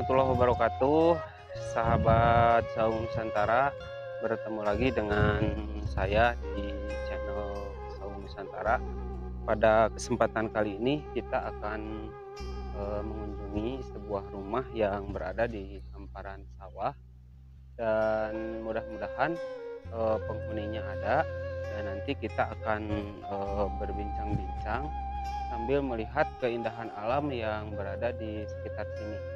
warahmatullahi wabarakatuh, sahabat Saung Nusantara. Bertemu lagi dengan saya di channel Saung Nusantara. Pada kesempatan kali ini kita akan mengunjungi sebuah rumah yang berada di hamparan sawah, dan mudah-mudahan penghuninya ada, dan nanti kita akan berbincang-bincang sambil melihat keindahan alam yang berada di sekitar sini.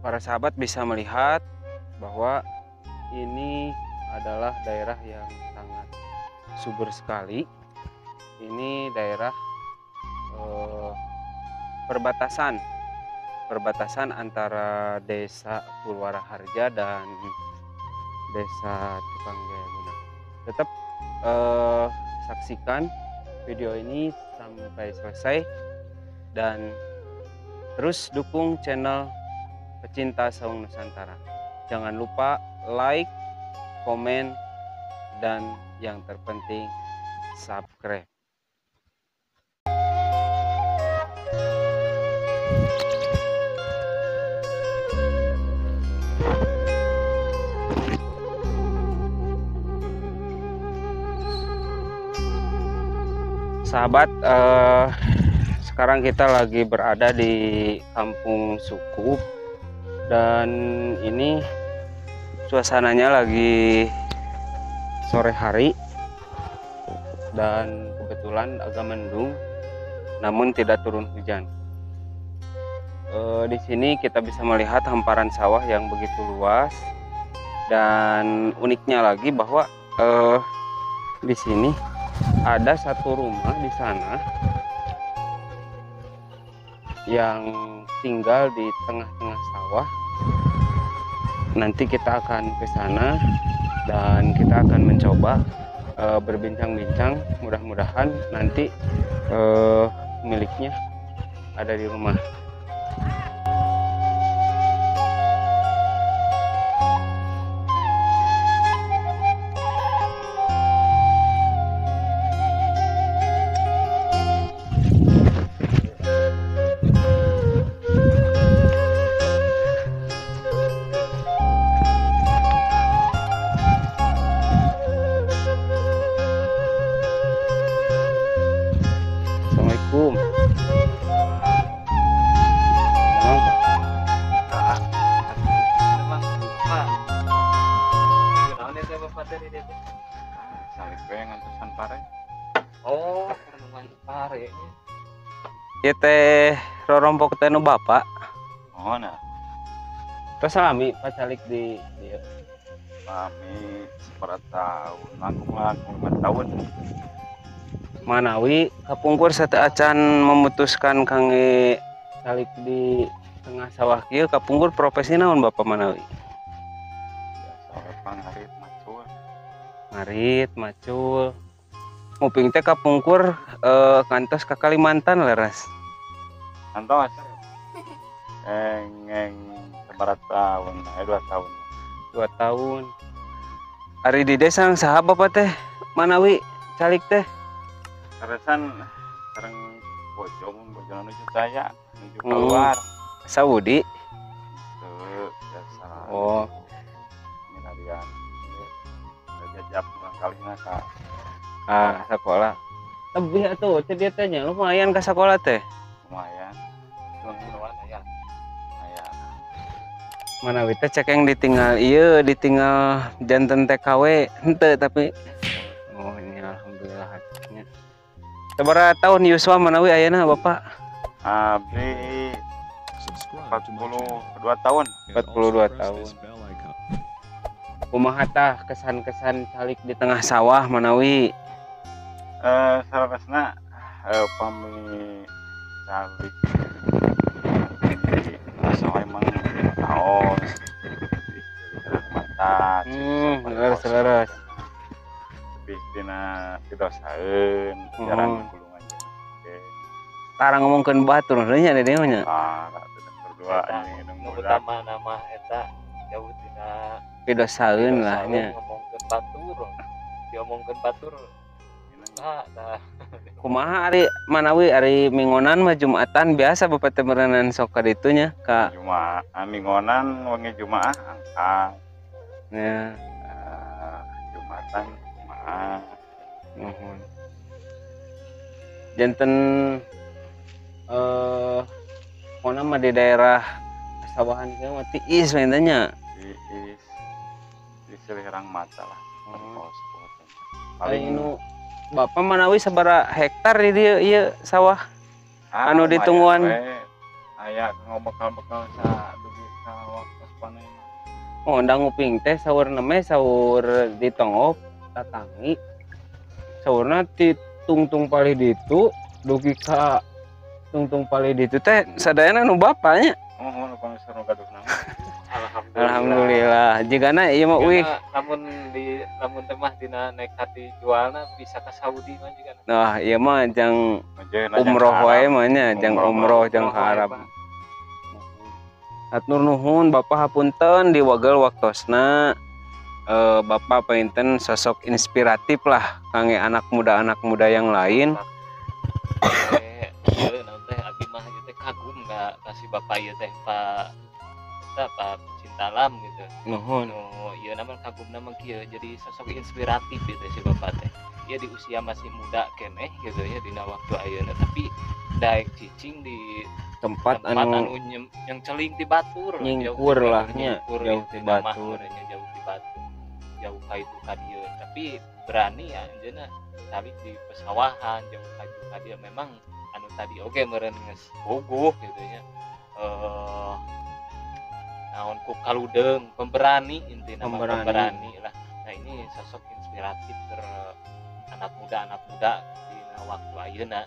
Para sahabat bisa melihat bahwa ini adalah daerah yang sangat subur sekali. Ini daerah perbatasan antara desa Purwaraharja dan desa Tukang Jayaguna. Tetap saksikan video ini sampai selesai dan terus dukung channel pecinta Saung Nusantara. Jangan lupa like, komen, dan yang terpenting subscribe. Sahabat, sekarang kita lagi berada di Kampung Sukup, dan ini suasananya lagi sore hari dan kebetulan agak mendung, namun tidak turun hujan. Di sini kita bisa melihat hamparan sawah yang begitu luas, dan uniknya lagi bahwa di sini ada satu rumah di sana yang tinggal di tengah-tengah sawah. Nanti kita akan ke sana dan kita akan mencoba berbincang-bincang. Mudah-mudahan nanti miliknya ada di rumah. Assalamualaikum. Oh, pare. Ieu teh rorompok teh nu bapak. Oh, nah. Terus salami pacalik di dieu. Kami sepertahun, langkung 5 tahun. Manawi kapungkur sateu acan memutuskan kangge calik di tengah sawah kieu, kapungkur profesi naon Bapak Manawi? Biasa we pangarit macul. Ngarit, macul. Nguping teh kapungkur kantos ka Kalimantan leres. Antos. Engeng seberat tahun, 2 tahun. 2 tahun. Ari di desa saha Bapak teh Manawi calik teh? Terusan sareng bojo nuju saya, nuju keluar. Saudi. Tuh, biasa. Oh, Minadian. Jajab urang kalina ka sekolah. Lebih atuh teh dia tanya lumayan ka sekolah teh. lumayan. Lumayan aya. Aya. Manawi teh cek yang ditinggal ieu, ditinggal janten TKW henteu tapi oh ini alhamdulillah hasilnya. Sabaraha tahun Yuswa Manawi ayeuna Bapak? Abdi 42 tahun. 42 tahun. Kumaha tah kesan-kesan calik di tengah sawah Manawi? Salasna pami calik di sawah emang taos mata leres. tapi dina didosaeun jarang gulungan Tarang ngomongkeun batur nya ada deui nya. berdua anjing nu utama nama eta jauh tina Pidosaeun lah nya. ngomongkeun batur diomongkeun batur enggak dah. Kumaha ari manawi ari mingonan mah Jumatan biasa Bapak teh meureunan sok ka ditunya ka Jumaah mingonan wengi Jumaah angkang. ya Jumatan Jumaah. nuhun. Janten pokona mah di daerah sawahan kieu mah tiis we nya. Di Selirang Mata lah. Paling nu Bapak manawi sabaraha hektar di dieu ieu sawah anu ditungguan? Aya ngobekal-bekal sa dugi ka waktu panen. Oh da nguping teh saurna mah saur ditongop tatangi. Saurna ti tungtung palih ditu dugi ka tungtung palih ditu teh sadayana nu bapaknya. Oh, nu pangser nu gaduh nama. Alhamdulillah. Jigana ieu mah wih. Lamun teh mah dina naik hati jualna bisa ke Saudi mah juga. Nah, ieu mah jang umroh wae mah nya, jang umroh jang harap. Hatur nuhun Bapak hapunten di wagel waktosna. Bapak painten sosok inspiratif lah kangge anak muda yang lain. Ieu naon teh abi mah ieu teh kagum ka si Bapak ieu teh Pak pecinta alam gitu. Nuhun. Ieu namanya kagum nama kieu jadi sosok inspiratif gitu si Bapak teh. Dia di usia masih muda keneh gitu ya dina waktu ayeuna tapi daek cicing di Tempat anu yang celing di batur nyingkur lah nya jauh di batur batur. jauh di batur jauh ka itu ka dieu tapi berani ya anjeunna balik di pesawahan jauh ka dieu memang anu tadi oge meureun geus bogoh gitu ya naon ku kaludeng pemberani intina pemberani lah. Nah ini sosok inspiratif ter anak muda di waktu ayeuna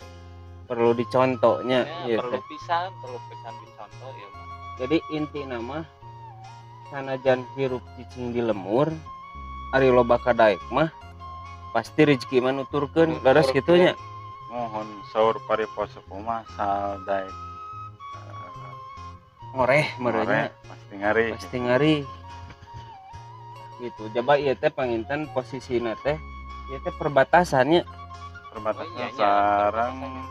Perlu dicontohnya ya, perlu pisan dicontoh ya. Jadi inti nama sanajan hirup cicing di lemur ari loba ka daek mah pasti rezeki mah nuturkeun leres kitu nya. Mohon saur paripose kumaha sal daek Ngoreh meureunnya pasti ngari gitu. Coba ieu teh panginten posisina teh ieu teh perbatasannya sareng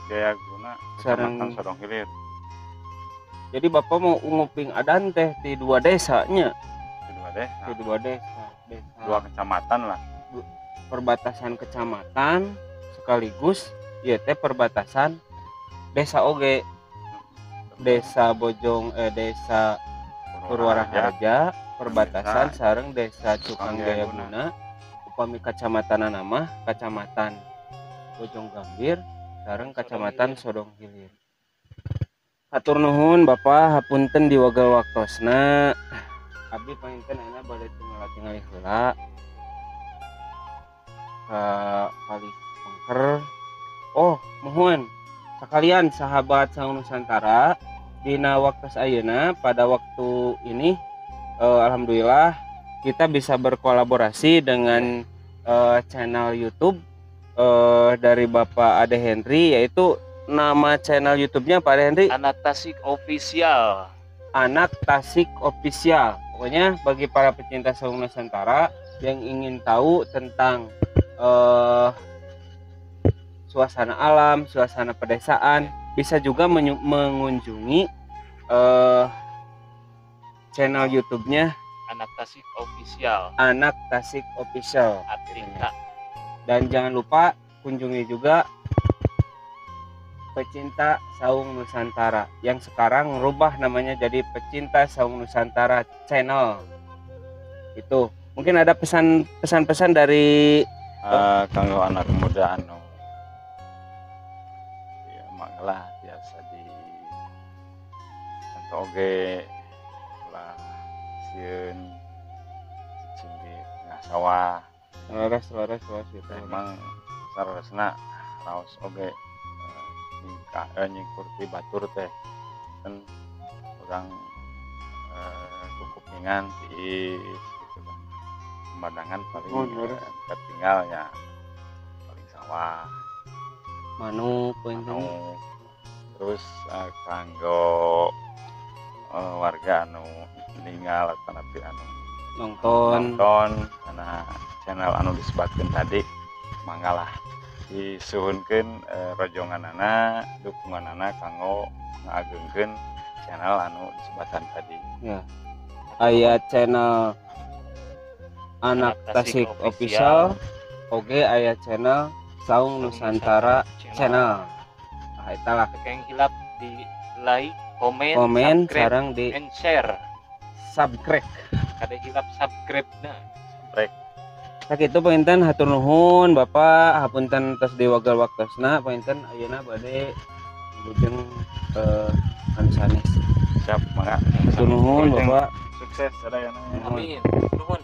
Jaya Guna sareng Kecamatan Sodong Hilir. Jadi Bapak mau nguping adan teh di dua desanya. Di dua desa. Dua kecamatan lah. Perbatasan kecamatan sekaligus ieu teh perbatasan desa oge. Desa Bojong desa Purwaraharja perbatasan sareng desa Cukang Jaya Guna upami kecamatan nama kecamatan Bojong Gambir sareng kecamatan Sodong Hilir. Hatur nuhun Bapak hapunten di wagel waktosna. Abdi panginten ayeuna bade tingali heula ka Palih Pengker. Oh, mohon sekalian sahabat Saung Nusantara dina waktos ayeuna pada waktu ini alhamdulillah kita bisa berkolaborasi dengan channel YouTube dari Bapak Ade Henry, yaitu nama channel YouTube-nya Pak Ade Henry Anak Tasik Official. Anak Tasik Official. Pokoknya bagi para pecinta Saung Nusantara yang ingin tahu tentang suasana alam, suasana pedesaan, bisa juga mengunjungi channel YouTube-nya Anak Tasik Official. Anak Tasik Official. Atrika. Dan jangan lupa kunjungi juga Pecinta Saung Nusantara yang sekarang merubah namanya jadi Pecinta Saung Nusantara Channel. Itu mungkin ada pesan-pesan dari kanggo anak muda anu ya manglah biasa di contoh oge lah sieun cicing di tengah sawah. Laras gitu. Emang sarasna raos oge nyingkur ti batur teh kan urang cukup ningan tiis gitu kan. Pemandangan paling ketinggalnya paling sawah Manu poinnya. Terus kanggo warga anu ninggal atau napi anu nonton karena channel anu disebutkan tadi manggalah disuhunkeun rojonganana dukunganana kanggo ngagengkeun channel anu disebatan tadi. Ya. Aya channel Anak Tasik Official, oke aya channel Saung Nusantara channel. Nah, eta lah Keng hilap di like, komen, komen subscribe, sareng di and share. subscribe. Kada hilap subscribe na. Tak itu painten hatur nuhun Bapak, hapunten tos diwagal waktosna, painten ayeuna bade bujeng anu sanes. Siap, mangga. Hatur nuhun Bapak. Sukses sadayana. Amin. Nuhun.